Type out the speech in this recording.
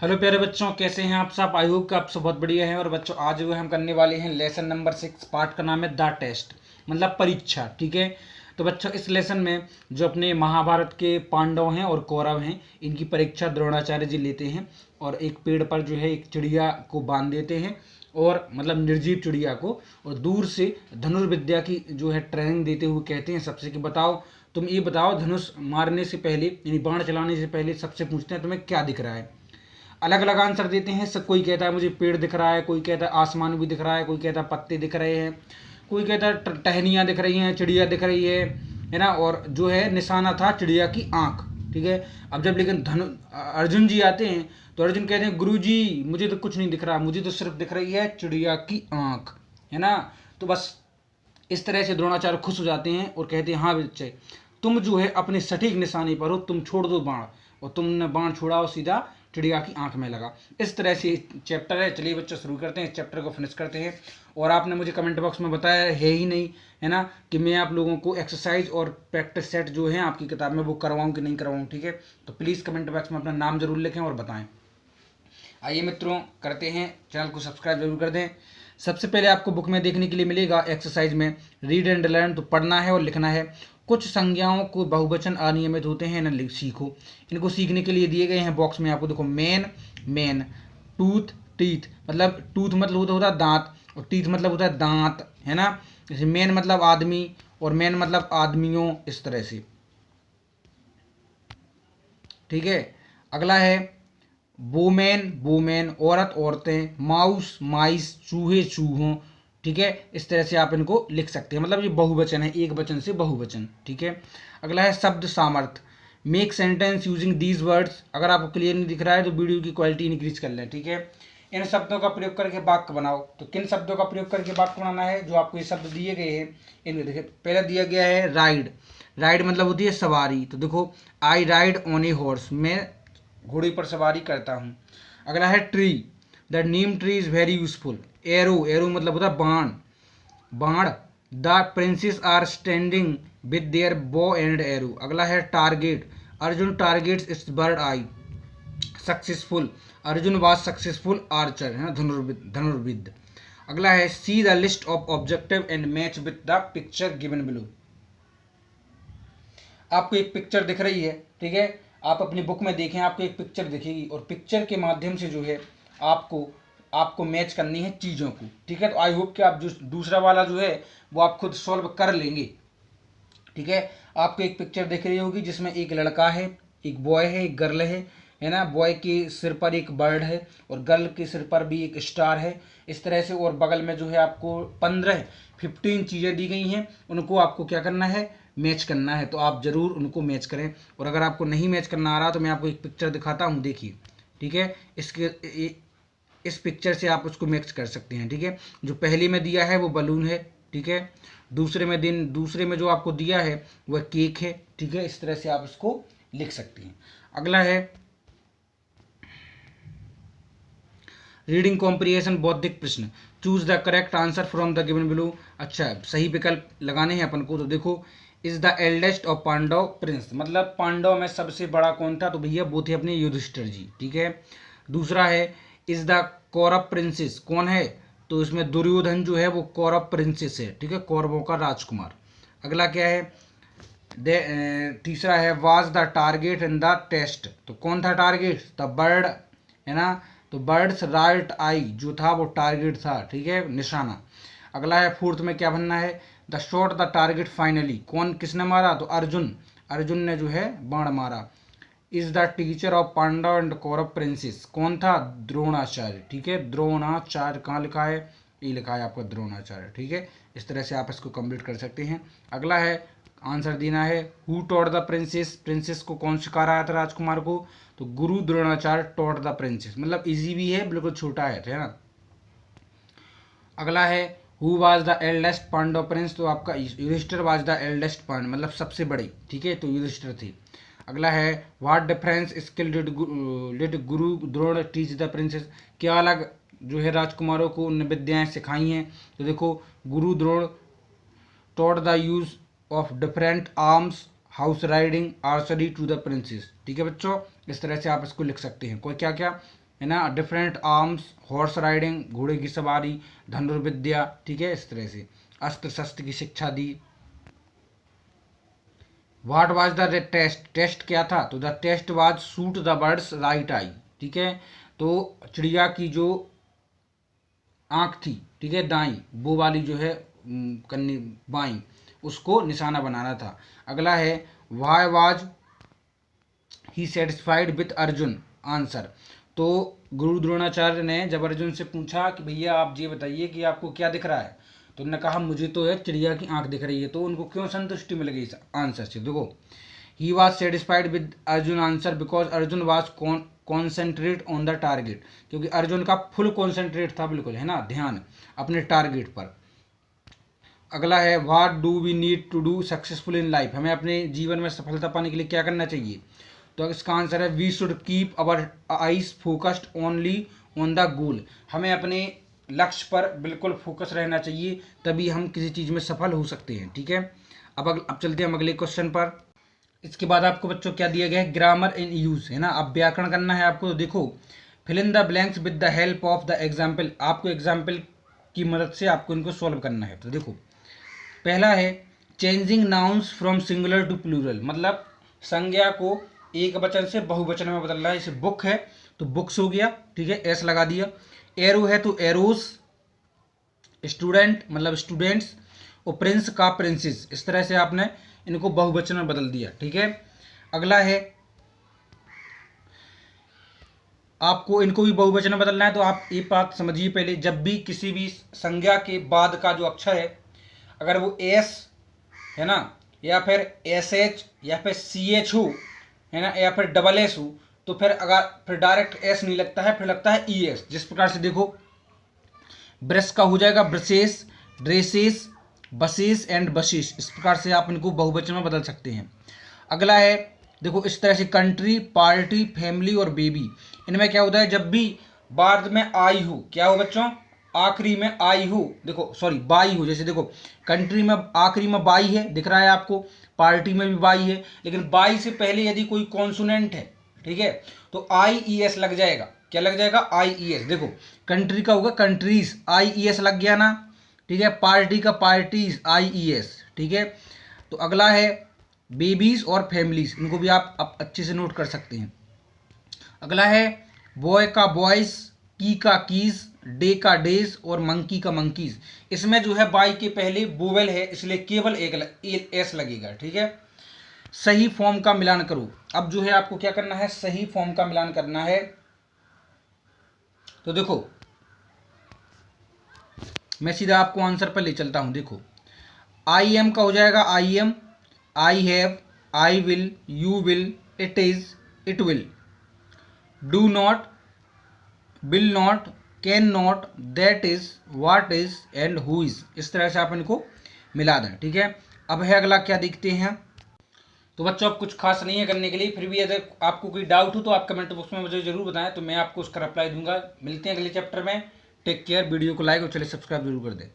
Hello प्यारे बच्चों, कैसे हैं आप सब। आई होप कि आप सब बहुत बढ़िया हैं। और बच्चों आज जो है हम करने वाले हैं लेसन नंबर 6। पार्ट का नाम है द टेस्ट, मतलब परीक्षा। ठीक है, तो बच्चों इस लेसन में जो अपने महाभारत के पांडव हैं और कौरव हैं, इनकी परीक्षा द्रोणाचार्य जी लेते हैं। और एक पेड़ पर जो है एक चिड़िया को बांध देते हैं, और मतलब निर्जीव चिड़िया को, और दूर से धनुर्विद्या की जो है ट्रेनिंग देते हुए कहते हैं सबसे कि बताओ, तुम ये बताओ, धनुष मारने से पहले यानी बाण चलाने से पहले सबसे पूछते हैं तुम्हें क्या दिख रहा है। अलग अलग आंसर देते हैं सब। कोई कहता है मुझे पेड़ दिख रहा है, कोई कहता है आसमान भी दिख रहा है, कोई कहता है पत्ते दिख रहे हैं, कोई कहता है टहनियाँ दिख रही हैं, चिड़िया दिख रही है ना। और जो है निशाना था चिड़िया की आँख। ठीक है, अब जब लेकिन अर्जुन जी आते हैं तो अर्जुन कहते हैं गुरु जी मुझे तो कुछ नहीं दिख रहा, मुझे तो सिर्फ दिख रही है चिड़िया की आँख, है ना। तो बस इस तरह से द्रोणाचार्य खुश हो जाते हैं और कहते हैं हाँ बच्चे, तुम जो है अपने सटीक निशाने पर हो, तुम छोड़ दो बाण। और तुमने बाण छोड़ा और सीधा चिड़िया की आंख में लगा। इस तरह से चैप्टर है। चलिए बच्चों शुरू करते हैं, इस चैप्टर को फिनिश करते हैं। और आपने मुझे कमेंट बॉक्स में बताया है ही नहीं, है ना, कि मैं आप लोगों को एक्सरसाइज और प्रैक्टिस सेट जो है आपकी किताब में वो करवाऊँ कि नहीं करवाऊँ। ठीक है, तो प्लीज़ कमेंट बॉक्स में अपना नाम जरूर लिखें और बताएं। आइए मित्रों करते हैं, चैनल को सब्सक्राइब जरूर कर दें। सबसे पहले आपको बुक में देखने के लिए मिलेगा एक्सरसाइज में रीड एंड लर्न, तो पढ़ना है और लिखना है। कुछ संज्ञाओं को बहुवचन अनियमित होते हैं न सीखो। इनको सीखने के लिए दिए गए हैं बॉक्स में आपको। देखो मेन मेन, टूथ टीथ, मतलब टूथ मतलब होता है दांत, और टीथ मतलब होता है दांत, है ना। जैसे मेन मतलब आदमी और मेन मतलब आदमियों, इस तरह से। ठीक है, अगला है वोमेन वोमेन, औरत औरतें, माउस माइस, चूहे चूहों। ठीक है, इस तरह से आप इनको लिख सकते हैं, मतलब ये बहुवचन है, एक वचन से बहुवचन। ठीक है, अगला है शब्द सामर्थ्य। Make sentence using these words. अगर आपको क्लियर नहीं दिख रहा है तो वीडियो की क्वालिटी इंक्रीज कर लें। ठीक है, इन शब्दों का प्रयोग करके वाक्य बनाओ। तो किन शब्दों का प्रयोग करके वाक्य बनाना है, जो आपको ये शब्द दिए गए हैं इनमें देखिए। पहले दिया गया है राइड। राइड मतलब होती है सवारी। तो देखो I ride on a horse, मैं घोड़े पर सवारी करता हूँ। अगला है tree, the neem tree is very useful. Arrow, arrow मतलब होता है बाण, बाण। The princes are standing with their bow and arrow. अगला है target, Arjun targets its bird eye. Successful, Arjun was successful archer, है ना, धनुर्विद। अगला है see the list of objective and match with the picture given below. आपको एक पिक्चर दिख रही है, ठीक है, आप अपनी बुक में देखें, आपको एक पिक्चर दिखेगी और पिक्चर के माध्यम से जो है आपको आपको मैच करनी है चीज़ों को। ठीक है, तो आई होप कि आप जो दूसरा वाला जो है वो आप खुद सॉल्व कर लेंगे। ठीक है, आपको एक पिक्चर दिख रही होगी जिसमें एक लड़का है, एक बॉय है, एक गर्ल है ना। बॉय के सिर पर एक बर्ड है और गर्ल के सिर पर भी एक स्टार है, इस तरह से। और बगल में जो है आपको 15 चीज़ें दी गई हैं, उनको आपको क्या करना है, मैच करना है। तो आप ज़रूर उनको मैच करें। और अगर आपको नहीं मैच करना आ रहा तो मैं आपको एक पिक्चर दिखाता हूँ, देखिए। ठीक है, इस पिक्चर से आप उसको मैच कर सकते हैं। ठीक है, जो पहले में दिया है वो बलून है। ठीक है, दूसरे में जो आपको दिया है वह केक है। ठीक है, इस तरह से आप इसको लिख सकते हैं। अगला है रीडिंग कॉम्प्रिहेंशन, बौद्धिक प्रश्न। Choose the correct answer from the given below. अच्छा, सही विकल्प लगाने हैं अपन को। तो देखो is the eldest of Pandav prince, मतलब पांडव में सबसे बड़ा कौन था, तो भैया वो थे अपने युधिष्ठिर जी। ठीक है, दूसरा है इज द कौरव प्रिंसेस, कौन है, तो इसमें दुर्योधन जो है वो कौरव प्रिंसेस है। ठीक है, कौरवों का राजकुमार। अगला क्या है, तीसरा है was the target in the test, तो कौन था टारगेट, द बर्ड, है ना। तो बर्ड्स राइट आई जो था वो टारगेट था। ठीक है, निशाना। अगला है फोर्थ में क्या बनना है, the shot the target finally, कौन किसने मारा, तो अर्जुन, अर्जुन ने जो है बाण मारा। Is the teacher of Pandav and Kaurav princes, कौन था, द्रोणाचार्य। ठीक है, द्रोणाचार्य कहाँ लिखा है, ये लिखा है आपका द्रोणाचार्य। ठीक है, इस तरह से आप इसको कंप्लीट कर सकते हैं। अगला है आंसर देना है who taught the princes, princes को कौन सिखा रहा था राजकुमार को, तो Guru Dronacharya taught the princes, मतलब इजी भी है, बिल्कुल छोटा है ना। अगला है who was the eldest Pandav prince, तो आपका Yudhishthir was the eldest Pandav, मतलब सबसे बड़े। ठीक है, तो युधिष्ठिर थे। अगला है what difference skill did Guru Drona teach the princess, क्या अलग जो है राजकुमारों को उन विद्याएं सिखाई हैं, तो देखो Guru Drona taught the use of different arms, horse riding, archery to the princes. ठीक है बच्चों, इस तरह से आप इसको लिख सकते हैं। कोई क्या क्या, है ना, डिफरेंट आर्म्स, हॉर्स राइडिंग, घोड़े की सवारी, धनुर्विद्या, ठीक है, इस तरह से अस्त्र शस्त्र की शिक्षा दी। What was the test, test क्या था, तो the test was shoot the birds right eye, ठीक है, तो चिड़िया की जो आंख थी, ठीक है, दाई, वो वाली जो है कन्नी बाई, उसको निशाना बनाना था। अगला है why was he satisfied with Arjun answer, तो गुरु द्रोणाचार्य ने जब अर्जुन से पूछा कि भैया आप ये बताइए कि आपको क्या दिख रहा है, तो उन्होंने कहा मुझे तो एक चिड़िया की आंख दिख रही है। तो उनको क्यों संतुष्टि मिल गई इस आंसर से, देखो he was satisfied with Arjun answer because Arjun was concentrate on the target, क्योंकि अर्जुन का फुल कॉन्सेंट्रेट था, बिल्कुल, है ना, ध्यान अपने टारगेट पर। अगला है what do we need to do successful in life, हमें अपने जीवन में सफलता पाने के लिए क्या करना चाहिए, तो इसका आंसर है we should keep our eyes focused only on the goal, हमें अपने लक्ष्य पर बिल्कुल फोकस रहना चाहिए, तभी हम किसी चीज़ में सफल हो सकते हैं, ठीक है। अब चलते हैं हम अगले क्वेश्चन पर। इसके बाद आपको बच्चों क्या दिया गया है, ग्रामर इन यूज, है ना, अब व्याकरण करना है आपको। तो देखो fill in the blanks with the help of the example, आपको एग्जाम्पल की मदद से आपको इनको सॉल्व करना है। तो देखो पहला है changing nouns from singular to plural, मतलब संज्ञा को एक वचन से बहुवचन में बदलना है। जैसे बुक है तो बुक्स हो गया, ठीक है, एस लगा दिया। एरो है तो एरोस, स्टूडेंट मतलब स्टूडेंट्स, और प्रिंस का प्रिंसेस, इस तरह से आपने इनको बहुवचन में बदल दिया, ठीक है। अगला है आपको इनको भी बहुवचन में बदलना है, तो आप एक बात समझिए पहले, जब भी किसी भी संज्ञा के बाद का जो अक्षर है अगर वो एस है ना, या फिर एस एच, या फिर सी एच हो, है ना, या फिर डबल एस हो, तो फिर डायरेक्ट एस नहीं लगता है, फिर लगता है ई एस। जिस प्रकार से देखो ब्रश का हो जाएगा brushes, dresses, buses and buses, इस प्रकार से आप इनको बहुवचन में बदल सकते हैं। अगला है देखो इस तरह से कंट्री, पार्टी, फैमिली और बेबी, इनमें क्या होता है जब भी बाद में आई हो, क्या हो बच्चों, आखिरी में आई हो, देखो सॉरी बाई हो, जैसे देखो कंट्री में आखिरी में बाई है दिख रहा है आपको, पार्टी में भी बाई है, लेकिन बाई से पहले यदि कोई कॉन्सोनेंट है, ठीक है, तो आई ई एस लग जाएगा। क्या लग जाएगा, आई ई एस। देखो कंट्री का होगा कंट्रीज, आई ई एस लग गया ना, ठीक है। पार्टी का पार्टीज, आई ई एस, ठीक है। तो अगला है बेबीज और फैमिलीज, इनको भी आप अच्छे से नोट कर सकते हैं। अगला है बॉय का बॉयज, की का कीज, डे का डेज और मंकी का मंकीज, इसमें जो है बाई के पहले वोवेल है इसलिए केवल एक एस लगेगा, ठीक है। सही फॉर्म का मिलान करो, अब जो है आपको क्या करना है, सही फॉर्म का मिलान करना है। तो देखो मैं सीधा आपको आंसर पर ले चलता हूं। देखो आई एम का हो जाएगा I am, I have, I will, you will, it is, it will, do not, will not, can not, that is, what is and who is, इस तरह से आप इनको मिला दें, ठीक है। अब है अगला, क्या देखते हैं। तो बच्चों अब कुछ खास नहीं है करने के लिए, फिर भी अगर आपको कोई डाउट हो तो आप कमेंट बॉक्स में मुझे जरूर बताएं, तो मैं आपको उसका रिप्लाई दूंगा। मिलते हैं अगले चैप्टर में, टेक केयर, वीडियो को लाइक और चलिए सब्सक्राइब जरूर कर दें।